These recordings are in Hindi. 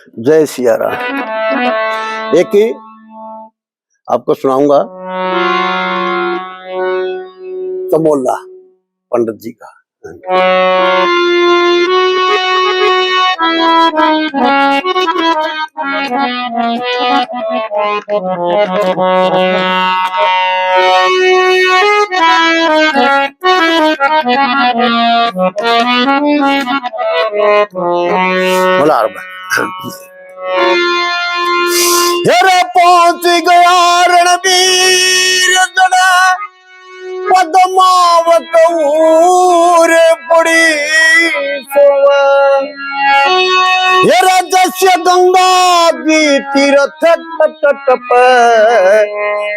जय सिया राम। एक ही आपको सुनाऊंगा तमोल्ला पंडित जी का। बोला पहुंच गया रणबीर जना पद्मावत ऊर पड़ी जस्य गंगा की तीर्थ तट पर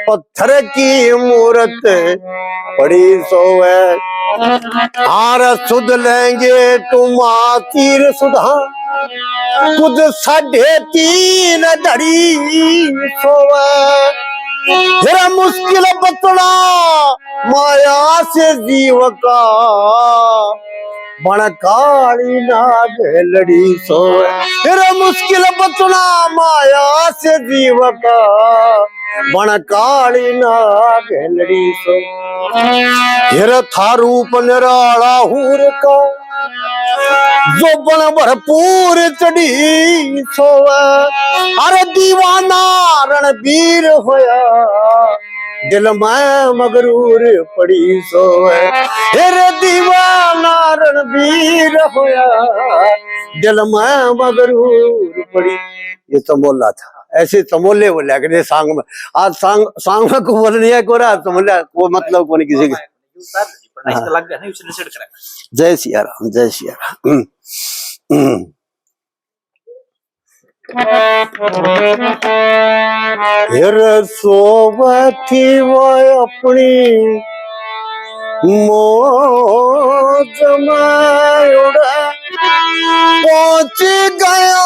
पत्थर की मूर्त पड़ी सोवे हार सुध लेंगे तुम तीर सुधा खुद 3.5 धड़ी सोवे तेरा मुश्किल बतला माया से जीव का बण काली नाग लड़ी सोवे तेरा मुश्किल बतला माया से जीव का बण काली नाग लड़ी सो तेरा था रूप निराला हूर का जो बन भरपूर चढ़ी सोवे अरे दीवाना रणबीर होया दिल में मगरूर पड़ी सोवे अरे दीवाना रणबीर होया दिल में मगरूर पड़ी। ये तमोल्ला था। ऐसे तमोल्ले बोले अगर सांग में आज सांग में को बोल नहीं है को रहा तमोल्ला वो मतलब को नहीं किसी के। जय सिया राम जय सिया राम। फिर सोवती वो अपनी मौज में उड़ा पहुंच गया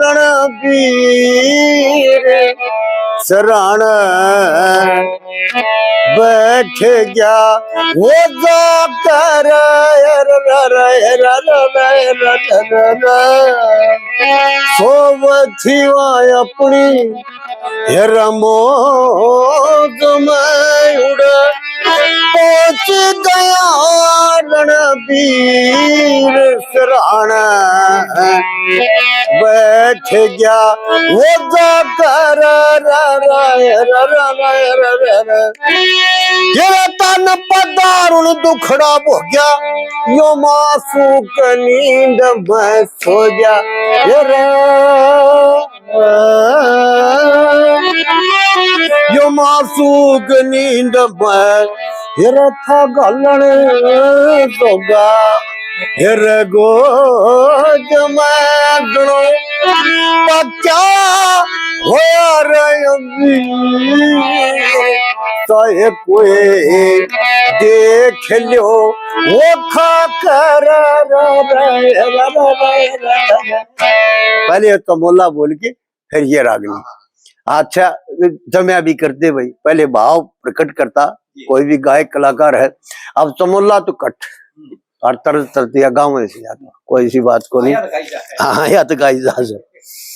रणबीर शरण बैठ गया वो जाकर सोवती अपनी मौज में उड़ा पहुंच गया रणबीर शरण बैठ गया वो जाकर तन पदारुण दुखड़ा भोग्या यो मासूक नींद में सो गया यो मासूक नींद में था गलन सोगा हिर गोद में गणो पक्या होया चाहे कोई देख लो वो खा कर पहले तमोल्ला बोल के फिर ये रागनी। अच्छा जम्या भी करते भाई पहले भाव प्रकट करता कोई भी गायक कलाकार है। अब तमोल्ला तो कट और तरस तरतिया गाँव में से जाता कोई सी बात को नहीं। हाँ या तो गाई जा